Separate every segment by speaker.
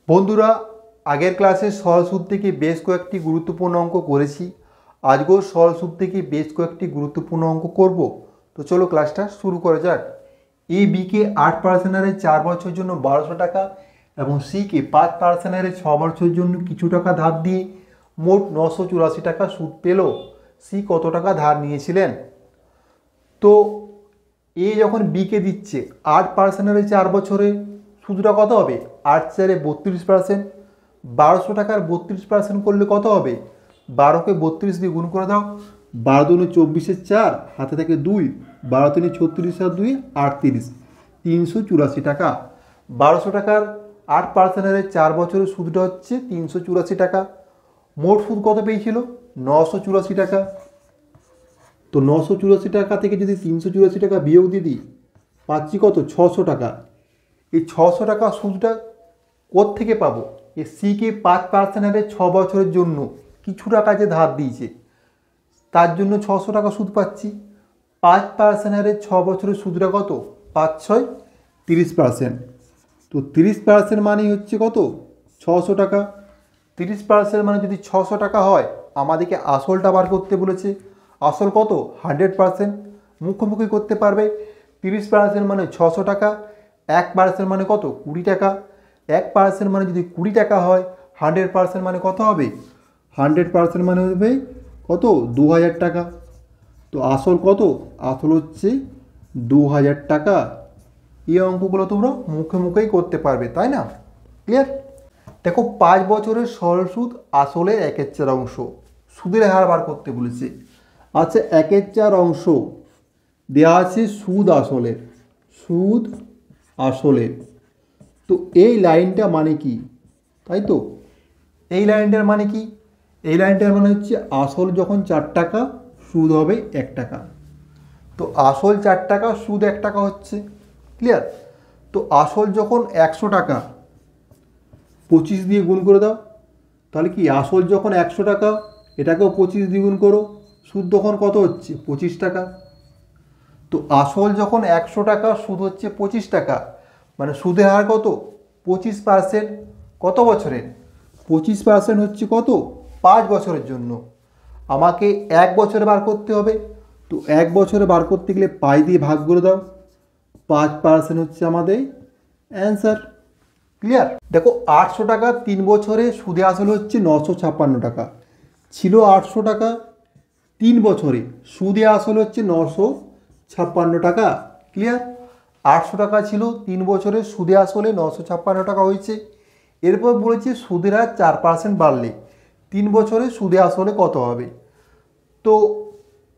Speaker 1: বন্ধুরা, আগের ক্লাসে সরল সুদ থেকে বেশ কয়েকটি গুরুত্বপূর্ণ অঙ্ক করেছি। আজকেও সরল সুদ থেকে বেশ কয়েকটি গুরুত্বপূর্ণ অঙ্ক করব। তো চলো ক্লাসটা শুরু করা যাক। এ বিকে 8% হারে 4 বছরের জন্য 1200 টাকা এবং সিকে 5% হারে 6 বছরের জন্য কিছু টাকা ধার দিয়ে মোট 984 টাকা সুদ পেল। সি কত টাকা ধার নিয়েছিলেন? তো এ যখন বিকে দিচ্ছে 8% হারে 4 বছরে, সুদটা কত হবে? 8 × 4 = 32%। 1200 টাকার 32% করলে কত হবে? 12কে 32 দিয়ে গুণ করে দাও। 12 দুগুণে 24-এর 4, হাতে থাকে 2, 12 তিনে 36 আর 2 38, 384 টাকা। 1200 টাকার 8% হারে 4 বছরের সুদটা হচ্ছে 384 টাকা। মোট সুদ কত পেয়েছিল? 984 টাকা। তো 984 টাকা থেকে যদি 384 টাকা বিয়োগ দিয়ে দিই, পাচ্ছি কত? 600 টাকা। এই 600 টাকা সুদটা কোত্থেকে পাবো? এই সিকে 5% হারে 6 বছরের জন্য কিছু টাকা যে ধার দিয়েছে, তার জন্য 600 টাকা সুদ পাচ্ছি। 5% হারে 6 বছরের সুদটা কত? 5 × 6 = 30%। তো 30% মানেই হচ্ছে কত? 600 টাকা। 30% মানে যদি 600 টাকা হয়, আমাদেরকে আসলটা বার করতে বলেছে। আসল কত? 100%। মুখোমুখি করতে পারবে। 30% মানে 600 টাকা, 1% মানে কত? 20 টাকা। 1% মানে যদি 20 টাকা হয়, 100% মানে কত হবে? 100% মানে হবে কত? 2000 টাকা। তো আসল কত? আসল হচ্ছে 2000 টাকা। এই অঙ্কগুলো তোমরা মুখে মুখেই করতে পারবে, তাই না? ক্লিয়ার? দেখো, 5 বছরের সরল সুদ আসলে 1/4 অংশ। সুদের হার বার করতে বলেছে। আচ্ছা, 1/4 অংশ দেওয়া আছে সুদ আসলের। সুদ আসলের। তো এই লাইনটা মানে কি? তাই তো, এই লাইনটার মানে কি? এই লাইনটার মানে হচ্ছে আসল যখন 4 টাকা, সুদ হবে 1 টাকা। তো আসল 4 টাকা, সুদ 1 টাকা হচ্ছে। ক্লিয়ার? তো আসল যখন 100 টাকা, 25 দিয়ে গুণ করে দাও। তাহলে কি, আসল যখন 100 টাকা, এটাকেও 25 দিয়ে গুণ করো, সুদ তখন কত হচ্ছে? 25 টাকা। তো আসল যখন 100 টাকা, সুদ হচ্ছে 25 টাকা, মানে সুদের হার কত? 25%। কত বছরের? 25% হচ্ছে কত? 5 বছরের জন্য। আমাকে 1 বছরে বার করতে হবে। তো 1 বছরে বার করতে গেলে 5 দিয়ে ভাগ করে দাও। 5% হচ্ছে আমাদের অ্যান্সার। ক্লিয়ার? দেখো, 800 টাকা 3 বছরে সুদে আসল হচ্ছে 956 টাকা। ছিল 800 টাকা, 3 বছরে সুদে আসল হচ্ছে 956 টাকা। ক্লিয়ার? 800 টাকা ছিল, 3 বছরে সুদে আসলে 956 টাকা হয়েছে। এরপর বলেছে সুদের হার 4% বাড়লে 3 বছরে সুদে আসলে কত হবে? তো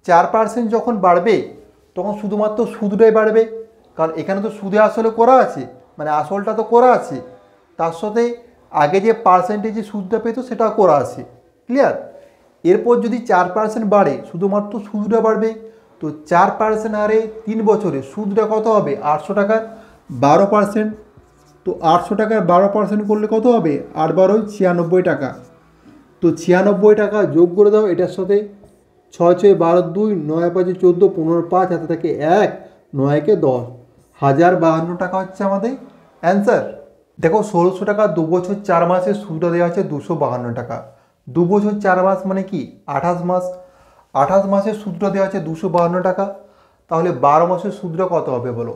Speaker 1: 4% যখন বাড়বে, তখন শুধুমাত্র সুদটাই বাড়বে, কারণ এখানে তো সুদে আসলে করা আছে, মানে আসলটা তো করা আছে, তার সাথে আগে যে পার্সেন্টেজে সুদটা পেতো সেটা করা আছে। ক্লিয়ার? এরপর যদি 4% বাড়ে, শুধুমাত্র সুদটা বাড়বে। তো 4% হারে 3 বছরে সুদটা কত হবে? 800 টাকার 12%। তো 800 টাকার 12% করলে কত হবে? 8 × 12 = 96 টাকা। তো 96 টাকা যোগ করে দাও এটার সাথে। 6 × 6 = 12, 2, 9 × 5 = 14, 15 5, হাতে থাকে 1, 9 × 1 = 10, 1052 টাকা হচ্ছে আমাদের অ্যান্সার। দেখো, 1600 টাকা 2 বছর 4 মাসের সুদটা দেওয়া আছে 252 টাকা। 2 বছর 4 মাস মানে কি? 28 মাস। 28 মাসের সুদটা দেওয়া আছে 252 টাকা। তাহলে 12 মাসের সুদটা কত হবে বলো?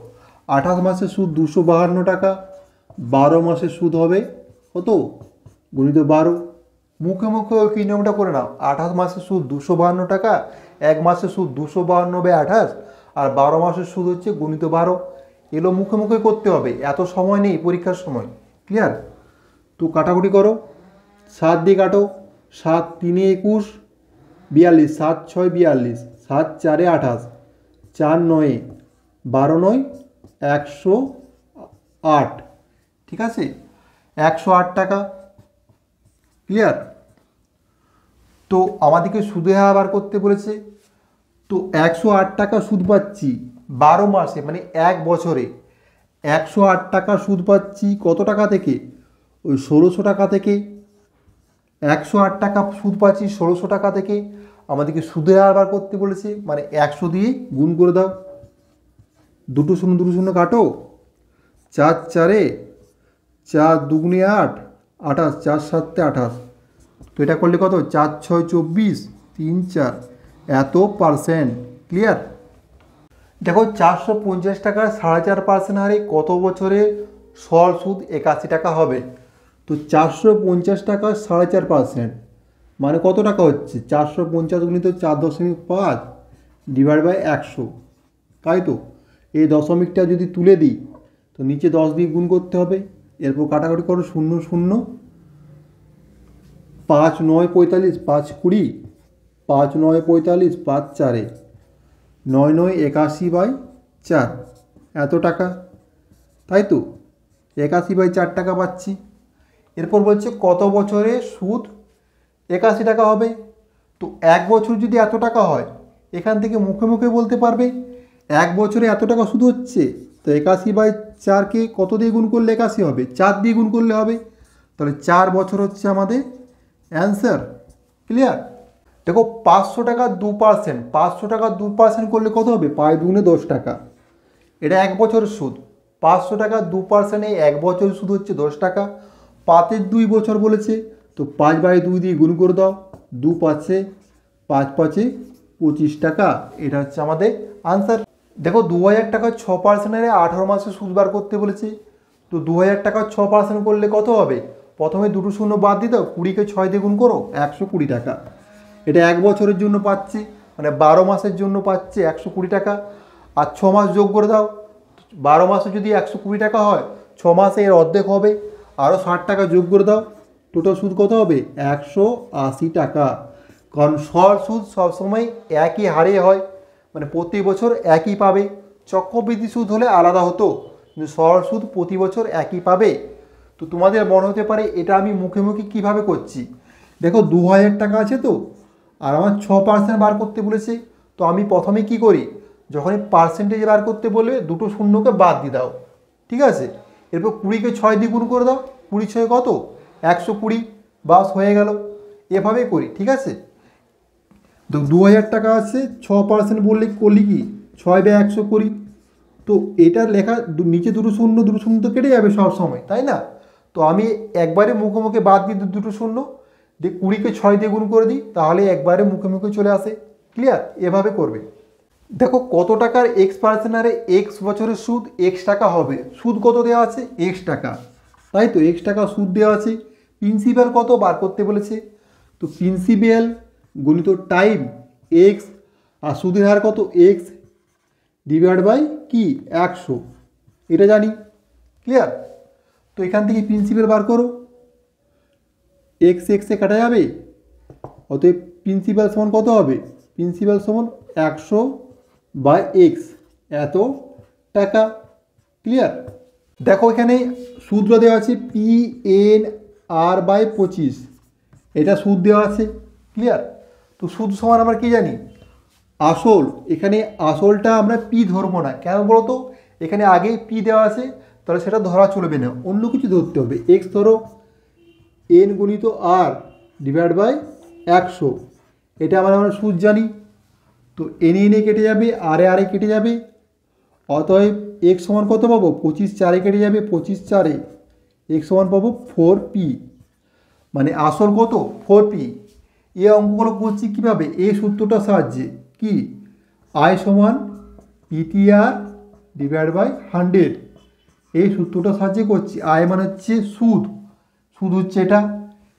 Speaker 1: 28 মাসের সুদ 252 টাকা, 12 মাসের সুদ হবে কত? গুণিত 12। মুখে মুখে ওই কি নিয়মটা করে নাও। 28 মাসের সুদ 252 টাকা, 1 মাসের সুদ 252/28, আর 12 মাসের সুদ হচ্ছে গুণিত 12। এগুলো মুখে মুখে করতে হবে, এত সময় নেই পরীক্ষার সময়। ক্লিয়ার? তো কাটাকুটি করো। 7 দিয়ে কাটো। 7 × 3 = 21, 42, 7 × 6 = 42, 7 × 4 = 28, 4 × 9 = 12, 9 = 108। ঠিক আছে? 108 টাকা। ক্লিয়ার? তো আমাদেরকে সুদের হার বার করতে বলেছে। তো 108 টাকা সুদ পাচ্ছি 12 মাসে, মানে 1 বছরে 108 টাকা সুদ পাচ্ছি কত টাকা থেকে? ওই 1600 টাকা থেকে। 108 টাকা সুদ পাচ্ছি 1600 টাকা থেকে। আমাদেরকে সুদের হার বার করতে বলেছে, মানে 100 দিয়ে গুণ করে দাও। 2 শূন্য 2 শূন্য কাটো। 4 × 4 = 4, 2 × 8 28, 4 7 28, তো এটা করলে কত 4 6 24, 3 4 এত পার্সেন্ট। ক্লিয়ার? দেখো 450 টাকার 4.5% হারে কত বছরে সরল সুদ 81 টাকা হবে? তো 450 টাকা 4.5% মানে কত টাকা হচ্ছে? 450 গুণিত 4.5 ডিভাইড বাই 100, তাই তো? এই দশমিকটা যদি তুলে দিই তো নিচে 10 দিয়ে গুণ করতে হবে, এরপর কাটাকাটি করো 0 0, 5 9 45, 5 20, 5 9 45, 5 4, 9 9 81 বাই 4 এত টাকা, তাই তো? 81 বাই 4 টাকা পাচ্ছি। এরপর বলছে কত বছরে সুদ 81 টাকা হবে? তো এক বছর যদি এত টাকা হয়, এখান থেকে মুখে মুখে বলতে পারবে 1 বছরে এত টাকা সুদ হচ্ছে, তো 81 বাই 4কে কত দিয়ে গুণ করলে 81 হবে? 4 দিয়ে গুণ করলে হবে, তাহলে 4 বছর হচ্ছে আমাদের অ্যান্সার। ক্লিয়ার? দেখো 500 টাকা 2%, 500 টাকা 2% করলে কত হবে? 5 দুগুণে 10 টাকা, এটা 1 বছরের সুদ। 500 টাকা 2%, 1 বছরের সুদ হচ্ছে 10 টাকা। 5-এর 2 বছর বলেছে, তো 5 বাই 2 দিয়ে গুণ করে দাও, 2 5 5 5 25 টাকা, এটা হচ্ছে আমাদের আনসার। দেখো 2000 টাকা 6%, 18 মাসে সুদ বার করতে বলেছে, তো 2000 টাকা 6% করলে কত হবে? প্রথমে দুটো শূন্য বাদ দিয়ে দাও, 20কে 6 দিয়ে গুণ করো, 120 টাকা। এটা 1 বছরের জন্য পাচ্ছি, মানে 12 মাসের জন্য পাচ্ছি 120 টাকা। আর 6 মাস যোগ করে দাও, 12 মাসে যদি 120 টাকা হয়, 6 মাসে এর অর্ধেক হবে, আরও 60 টাকা যোগ করে দাও, টোটাল সুদ কত হবে? 180 টাকা। কারণ সরল সুদ সবসময় একই হারে হয়, মানে প্রতি বছর একই পাবে। চক্রবৃদ্ধি সুদ হলে আলাদা হতো, কিন্তু সরল সুদ প্রতি বছর একই পাবে। তো তোমাদের মনে হতে পারে এটা আমি মুখে মুখে কীভাবে করছি। দেখো 2000 টাকা আছে তো, আর আমার 6% বার করতে বলেছে, তো আমি প্রথমে কি করি, যখনই পার্সেন্টেজ বার করতে বলবে দুটো শূন্যকে বাদ দিয়ে দাও, ঠিক আছে? এরপর 20কে 6 দিয়ে গুণ করে দাও, 20 6 কত? 120, বাস হয়ে গেল। এভাবেই করি, ঠিক আছে? তো 2000 টাকা আছে, 6% বললে করলি কি 6 বাই 100 করি, তো এটা লেখা নিচে দুটো শূন্য তো কেটে যাবে সব সময়, তাই না? তো আমি একবারে মুখে মুখে বাদ দিই দুটো শূন্য দিয়ে 20কে 6 দিয়ে গুণ করে দিই, তাহলে একবারে মুখে মুখে চলে আসে। ক্লিয়ার? এভাবে করবে। দেখো কত টাকার X% হারে X বছরের সুদ X টাকা হবে? সুদ কত দেওয়া আছে? X টাকা, তাই তো? X টাকা সুদ দেওয়া আছে। প্রিন্সিপাল কত বার করতে বলেছে, তো প্রিন্সিপাল গুণিত টাইম X, আর সুদের হার কত? X ডিভাইড বাই কি 100, এটা জানি। ক্লিয়ার? তো এখান থেকে প্রিন্সিপাল বার করো, X X এ কাটা যাবে, অতএব প্রিন্সিপাল সমান কত হবে? প্রিন্সিপাল সমান 100 বাই X, এত টাকা। ক্লিয়ার? দেখো এখানে সূত্র দেওয়া আছে PNR বাই 25, এটা সুদ দেওয়া আছে। ক্লিয়ার? তো সুদ সমান আমরা কি জানি? আসল। এখানে আসলটা আমরা পি ধরবো না, কেন বলো তো? এখানে আগেই পি দেওয়া আছে, তাহলে সেটা ধরা চলবে না, অন্য কিছু ধরতে হবে। এক্স ধরো, এন গুণিত আর ডিভাইড বাই 100, এটা আমরা সুদ জানি। তো এনে এনে কেটে যাবে, আরে আরে কেটে যাবে, অতএব এক্স সমান কত পাবো? 25 4 কেটে যাবে, 25 4 এক্স সমান পাবো 4p, মানে আসল কত? 4p। এই অঙ্কগুলো করছি কীভাবে? এই সূত্রটার সাহায্যে, কি আই সমান পিটিআর ডিভাইড বাই 100, এই সূত্রটার সাহায্যে করছি। আই মানে হচ্ছে সুদ, সুদ হচ্ছে এটা,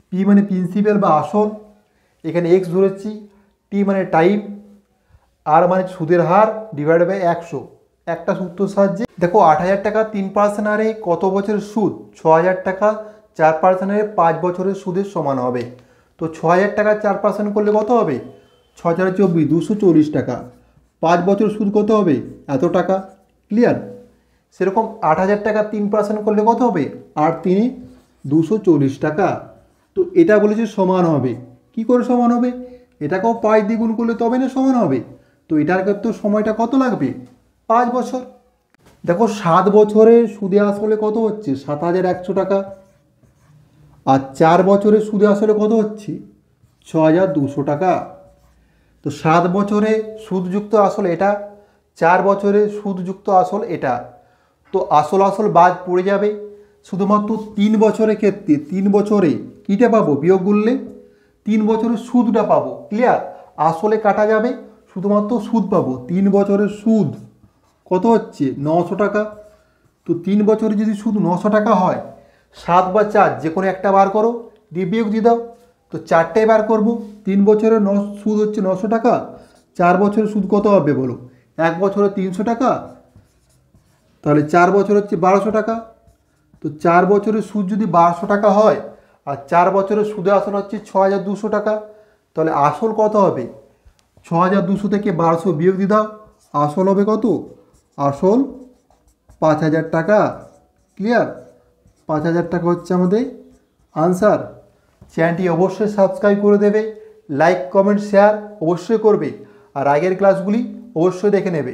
Speaker 1: পি মানে প্রিন্সিপাল বা আসল, এখানে এক্স ধরেছি, টি মানে টাইম, আর মানে সুদের হার ডিভাইড বাই 100, একটা সূত্রের সাহায্যে। দেখো 8000 টাকা 3% হারে কত বছরের সুদ? 6000 টাকা 4% হারে 5 বছরের সুদের সমান হবে। তো 6000 টাকা 4% করলে কত হবে? 6 4 24, 240 টাকা। 5 বছর সুদ কত হবে? এত টাকা। ক্লিয়ার? সেরকম 8000 টাকা 3% করলে কত হবে? 8 3 240 টাকা। তো এটা বলেছে সমান হবে। কি করে সমান হবে? এটাকেও 5 দিয়ে গুণ করলে তবে না সমান হবে। তো এটার ক্ষেত্রে সময়টা কত লাগবে? 5 বছর। দেখো 7 বছরে সুদে আসলে কত হচ্ছে? 7100 টাকা। আর 4 বছরে সুদে আসলে কত হচ্ছে? 6200 টাকা। তো 7 বছরে সুদযুক্ত আসল এটা, 4 বছরে সুদযুক্ত আসল এটা। তো আসল আসল বাদ পড়ে যাবে, শুধুমাত্র 3 বছরের ক্ষেত্রে 3 বছরে কীটা পাবো বিয়োগ করলে 3 বছরের সুদটা পাবো। ক্লিয়ার? আসলে কাটা যাবে, শুধুমাত্র সুদ পাবো। 3 বছরের সুদ কত হচ্ছে 900 টাকা। তো 3 বছরে যদি সুদ 900 টাকা হয়, 7 বা 4 যে কোনো একটা বার করো, দিয়ে বিয়োগ দিয়ে দাও। তো 4টাই বার করবো। 3 বছরের সুদ হচ্ছে 900 টাকা, 4 বছরের সুদ কত হবে বলো? 1 বছরে 300 টাকা, তাহলে 4 বছর হচ্ছে 1200 টাকা। তো 4 বছরের সুদ যদি 1200 টাকা হয় আর 4 বছরের সুদে আসল হচ্ছে 6200 টাকা, তাহলে আসল কত হবে? 6200 থেকে 1200 বিয়োগ দিয়ে দাও, আসল হবে কত? আসল 5000 টাকা। ক্লিয়ার? 5000 টাকা হচ্ছে আমাদের আনসার। চ্যানেলটি অবশ্যই সাবস্ক্রাইব করে দেবে, লাইক কমেন্ট শেয়ার অবশ্যই করবে, আর আগের ক্লাসগুলি অবশ্যই দেখে নেবে।